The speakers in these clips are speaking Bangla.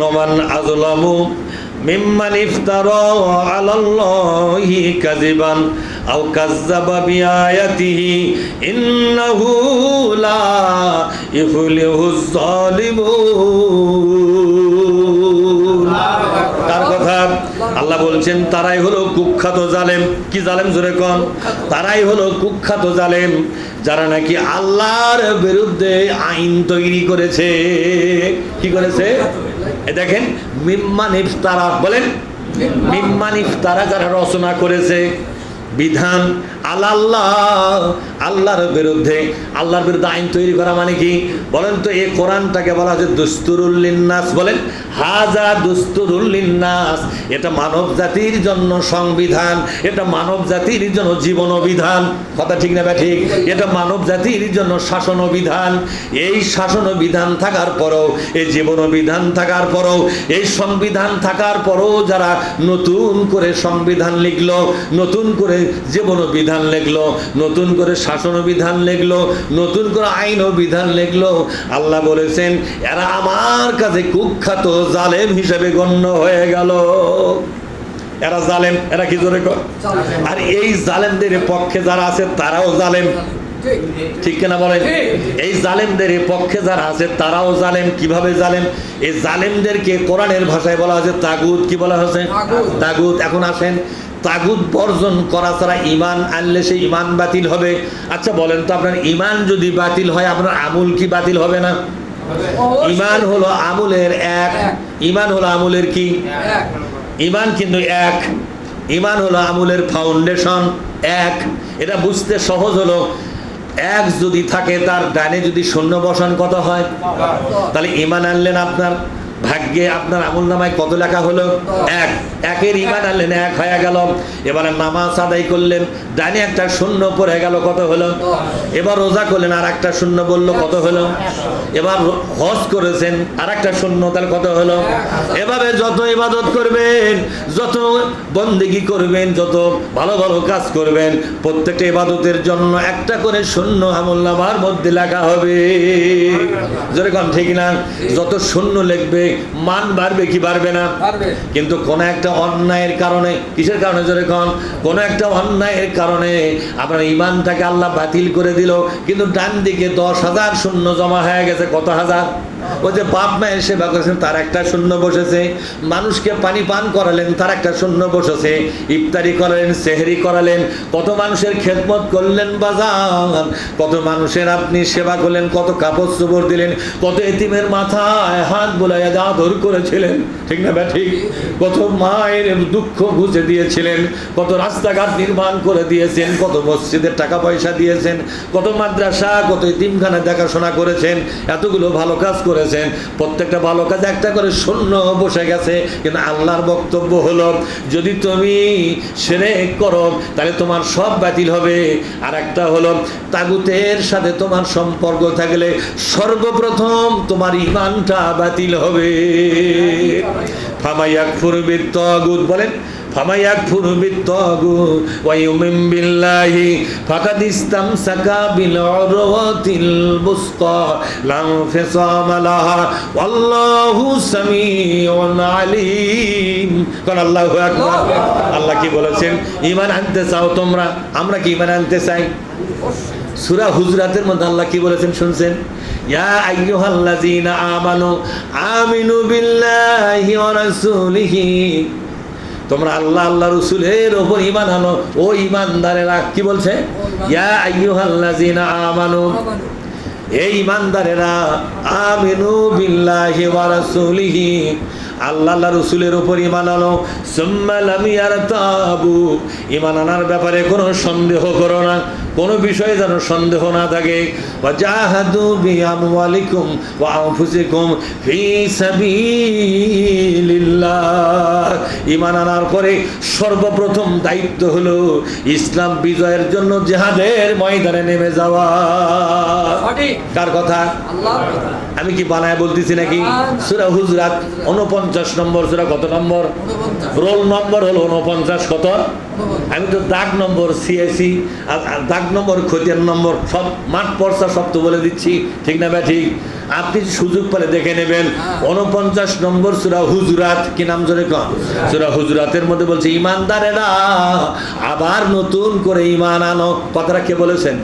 ওমান আযলামু মিম্মান ইফতারা আলাল্লাহি কাযিবান আও কাযযাবা বিআয়াতিহি ইন্নাহু লা ইফলিহুজ যালিমুন। তার কথা আল্লাহ বলছেন তারাই হলো কুখ্যাত জালেম। কি জালেম জোরে কোন? তারাই হলো কুখ্যাত জালেম যারা নাকি আল্লাহর বিরুদ্ধে আইন তৈরি করেছে। কি করেছে? দেখেন, মিম্মান ইফতারা বলেন, মিম্মান ইফতারা যারা রচনা করেছে বিধান আল্লাহ, আল্লাহর বিরুদ্ধে, আল্লাহর বিরুদ্ধে আইন তৈরি করা মানে কি বলেন তো? এই কোরআনটাকে বলা হচ্ছে দুস্তুরুল লিন্নাস। বলেন, হাজা দুস্তুরুল লিন্নাস। এটা মানব জাতির জন্য সংবিধান, এটা মানব জাতির জন্য জীবন বিধান। কথা ঠিক না? ঠিক। এটা মানব জাতির জন্য শাসন বিধান। এই শাসন বিধান থাকার পরেও, এই জীবন বিধান থাকার পরেও, এই সংবিধান থাকার পরেও যারা নতুন করে সংবিধান লিখলো, নতুন করে জীবন বিধান লিখলো, নতুন করে শাসন বিধান লিখলো, নতুন করে আইন বিধান লিখলো, আল্লাহ বলেছেন এরা আমার কাছে কুখ্যাত জালেম হিসেবে গণ্য হয়ে গেল। এরা জালেম। এরা কি জোরে কর? আর এই জালেমদের পক্ষে যারা আছে তারাও জালেম। ঠিক কিনা বলেন? এই জালেমদের পক্ষে যারা আছে তারাও জালেম। কিভাবে জালেম? এই জালেমদেরকে কোরআনের ভাষায় বলা হয়েছে তাগুত। কি বলা হয়েছে? তাগুত। এখন আসেন, তাগুত বর্জন করা ছাড়া ঈমান আনলে সেই ঈমান বাতিল হবে। আচ্ছা বলেন তো, আপনার ঈমান যদি বাতিল হয় আপনার আমল কি বাতিল হবে না? ঈমান হলো আমলের এক। ঈমান হলো আমলের কি? ঈমান কিন্তু এক। ঈমান হলো আমলের ফাউন্ডেশন এক। এটা বুঝতে সহজ হলো, এক যদি থাকে তার ডানে যদি শূন্য বসান কত হয়? তাহলে ঈমান আনলেন, আপনার ভাগ্যে আপনার আমল নামায় কত লেখা হলো? এক। একের ঈমান আনলেন, এক হয়ে গেল। এবারে নামাজ আদায় করলেন, ডানে একটা শূন্য পড়ে গেল, কত হলো? এবার রোজা করলেন, আর একটা শূন্য বললো, কত হলো? এবার হজ করেছেন, আর একটা শূন্য, তাহলে কত হলো? এভাবে যত ইবাদত করবেন, যত বন্দেগী করবেন, যত ভালো ভালো কাজ করবেন, প্রত্যেকটা ইবাদতের জন্য একটা করে শূন্য আমল নামার মধ্যে লেখা হবে। যেরকম ঠিক না? যত শূন্য লিখবে মান বাড়বে কি বাড়বে না? কিন্তু কোন একটা অন্যায়ের কারণে, কিসের কারণে? যেরকম কোন একটা অন্যায়ের কারণে আপনার ঈমানটাকে আল্লাহ বাতিল করে দিল, কিন্তু ডান দিকে 10,000 শূন্য জমা হয়ে গেছে। কত হাজার? ওই যে বাপ মায়ের সেবা করেছেন তার একটা শূন্য বসেছে, মানুষকে পানি পান করালেন তার একটা শূন্য বসেছে, ইফতারি করালেন, সেহরি করালেন, কত মানুষের খেদমত করলেন বাজার, কত মানুষের আপনি সেবা করলেন, কত কাপড় চোপড় দিলেন, কত এতিমের মাথায় হাত বোলাইয়া আদর করেছিলেন। ঠিক না বা ঠিক? কত মায়ের দুঃখ বুঝে দিয়েছিলেন, কত রাস্তাঘাট নির্মাণ করে দিয়েছেন, কত মসজিদের টাকা পয়সা দিয়েছেন, কত মাদ্রাসা, কত এতিমখানা দেখাশোনা করেছেন, এতগুলো ভালো কাজ করেছেন। প্রত্যেকটা ভালো কাজ একটা করে শূন্য বসে গেছে। কিন্তু আল্লাহর বক্তব্য হলো, যদি তুমি শিরক করো তাহলে তোমার সব বাতিল হবে। আর একটা হলো, তাগুতের সাথে তোমার সম্পর্ক থাকলে সর্বপ্রথম তোমার ঈমানটা বাতিল হবে। ফামায়াকফুর বিত্তাগুত, বলেন, ফামায়াকফুরু বিত্তাগুত ওয়া ইউমিন বিল্লাহি ফাকাদ ইসতামসাকা বিল উরওয়াতিল বুসতা লা ইনফিসামা লাহা ওয়াল্লাহু সামিউন আলিম। কোন আল্লাহু আকবার। আল্লাহ কি বলেছেন? ঈমান আনতে চাও তোমরা? আমরা কি ঈমান আনতে চাই? সূরা হুজরাতের মধ্যে আল্লাহ কি বলেছেন শুনছেন? ইয়া আইয়ুহাল্লাযীনা আমানু আমিনু বিল্লাহি ওয়া রাসূলিহি, তোমরা আল্লাহ আল্লাহ রাসূলের উপর ঈমান আনো। ও ঈমানদারেরা, কি বলছে? ইয়া আইয়ুহাল্লাযীনা আমানু, এই ঈমানদারেরা, আমিনু বিল্লাহি ওয়া রাসূলিহি, আল্লাহ আল্লাহ রাসূলের উপর ঈমান আনো। সুম্মা লাম ইয়ারতাবু, ঈমান আনার ব্যাপারে কোনো সন্দেহ করো না, কোনো বিষয়ে যেন সন্দেহ না থাকে। ওয়া জাহাদু বিআমওয়ালিকুম ওয়া আনফুসিকুম ফি সাবিলিল্লাহ, ঈমান আনার পরে সর্বপ্রথম দায়িত্ব হলো ইসলাম বিজয়ের জন্য জিহাদের ময়দানে নেমে যাওয়া। কার কথা? আল্লাহর কথা। আমি কি বানায় বলতেছি নাকি? সূরা হুজরাত 49 নম্বর সূরা। কত নম্বর? 49 রোল নম্বর হলো 49। কত? আমি তো দাগ নম্বর সিএসি আর দাগ নম্বর খতিয়ান নম্বর সব মাঠ পর্চা সব তো বলে দিচ্ছি, ঠিক না ভাই? ঠিক। আপনি সুযোগ পেলে দেখে নেবেন। 49 নম্বর সূরা হুজুরাত। কি নাম জোরে কন? সূরা হুজুরাতের মধ্যে বলছে ঈমানদারেরা আবার নতুন করে ঈমান আনো। কথাটা কে বলেছেন?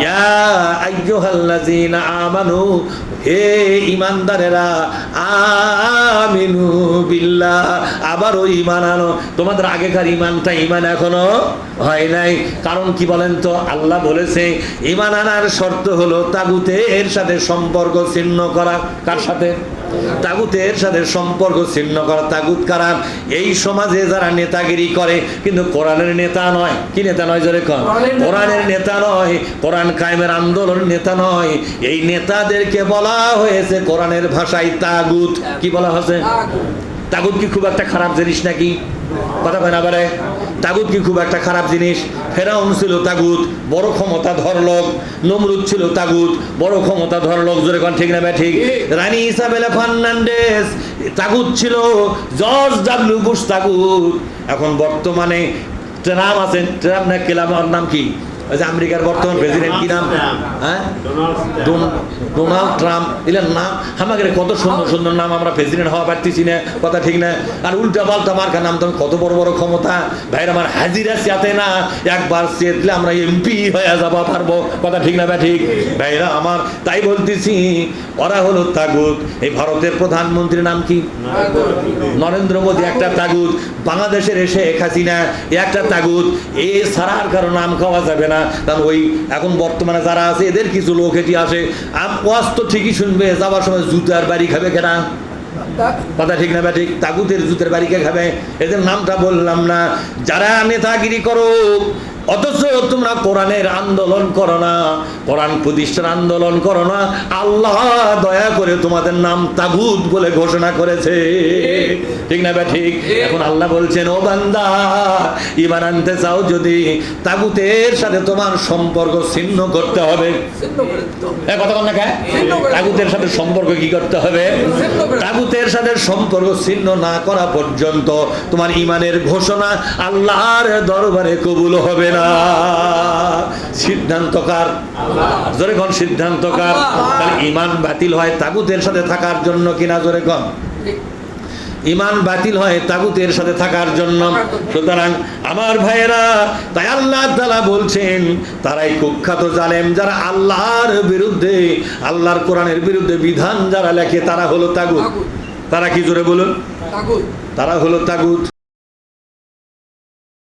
ইয়া আইয়ুহাল্লাযীনা আমানু, হে ঈমানদারেরা, আমিনু বিল্লাহ, আবারও ঈমান আনো। তোমাদের আগেকার ঈমানটা ঈমান এখনো হয় নাই। কারণ কি বলেন তো? আল্লাহ বলেছে ঈমান আনার শর্ত হলো তাগুতের সাথে সম্পর্ক ছিন্ন করা। কার সাথে? তাগুতের সাথে সম্পর্ক ছিন্ন করা। তাগুত কারা? এই সমাজে যারা নেতাগিরি করে কিন্তু কোরআনের নেতা নয়। কি নেতা নয় জোরে কন? কোরআনের নেতা নয়, কোরআন কায়েমের আন্দোলনের নেতা নয়। এই নেতাদেরকে বলা হয়েছে কোরআনের ভাষায় তাগুত। কি বলা হয়েছে? তাগুত কি খুব একটা খারাপ জিনিস নাকি? কথা হয় না বারে? তাগুত কি খুব একটা খারাপ জিনিস? ফেরাউন ছিল তাগুত, বড় ক্ষমতাধর লোক। নমরুদ ছিল তাগুত, বড় ক্ষমতাধর লোক। জোরে কোন ঠিক না ভাই? ঠিক। রানী ইসাবেলা ফার্নান্ডেজ তাগুত ছিল। জর্জ ডাব্লিউ বুশ তাগুত। এখন বর্তমানে ট্রাম্প আছেন। ট্রাম্প না কেলামার নাম কি? ওই যে আমেরিকার বর্তমান প্রেসিডেন্ট, কি নাম? হ্যাঁ, ডোনাল্ড ট্রাম্প। এর নাম আমাদের কত সুন্দর সুন্দর নাম, আমরা প্রেসিডেন্ট হওয়া পারতেছি না। কথা ঠিক না? আর উল্টা পাল্টা মার্কা নাম। তখন কত বড় বড় ক্ষমতা ভাইরা আমার। হাজিরা চেতে না, একবার চেতলে আমরা এমপি হয়ে যাবা পারবো। কথা ঠিক না ভাই? ঠিক। ভাইরা আমার, তাই বলতেছি ওরা হলো তাগুত। এই ভারতের প্রধানমন্ত্রীর নাম কি? নরেন্দ্র মোদী একটা তাগুত। বাংলাদেশের এসে শেখ হাসিনা একটা তাগুত। এ ছাড়ার কারো নাম খাওয়া যাবে না। কারণ ওই এখন বর্তমানে যারা আছে এদের কিছু লোক এটি আসে, ওয়াজ তো ঠিকই শুনবে, যাওয়ার সময় জুতার বাড়ি খাবে কেনা। কথা ঠিক না? ঠিক। তাগুতের জুতের বাড়িকে খাবে। এদের নামটা বললাম না। যারা নেতাগিরি করো অথচ তোমরা কোরআনের আন্দোলন করো না, কোরআন প্রতিষ্ঠার আন্দোলন করো না, আল্লাহ দয়া করে তোমাদের নাম তাগুত বলে ঘোষণা করেছে। ঠিক না ভাই? ঠিক। এখন আল্লাহ বলছেন, ও বান্দা, ঈমান আনতে চাও যদি তাগুতের সাথে তোমার সম্পর্ক ছিন্ন করতে হবে। কথা বল না কে? তাগুতের সাথে সম্পর্ক কি করতে হবে? তাগুতের সাথে সম্পর্ক ছিন্ন না করা পর্যন্ত তোমার ঈমানের ঘোষণা আল্লাহর দরবারে কবুল হবে না। সিদ্ধান্তকার? জোরে কোন সিদ্ধান্তকার? তাহলে ঈমান বাতিল হয় তাগুতের সাথে থাকার জন্য কিনা? জোরে কোন? ঈমান বাতিল হয় তাগুতের সাথে থাকার জন্য। সুতরাং আমার ভাইয়েরা, তাই আল্লাহ তাআলা বলছেন তারাই কুখ্যাত জালেম যারা আল্লাহর বিরুদ্ধে, আল্লাহর কোরআনের বিরুদ্ধে বিধান যারা লেখে তারা হলো তাগুত। তারা কি? জোরে বলুন। তারা হলো তাগুত।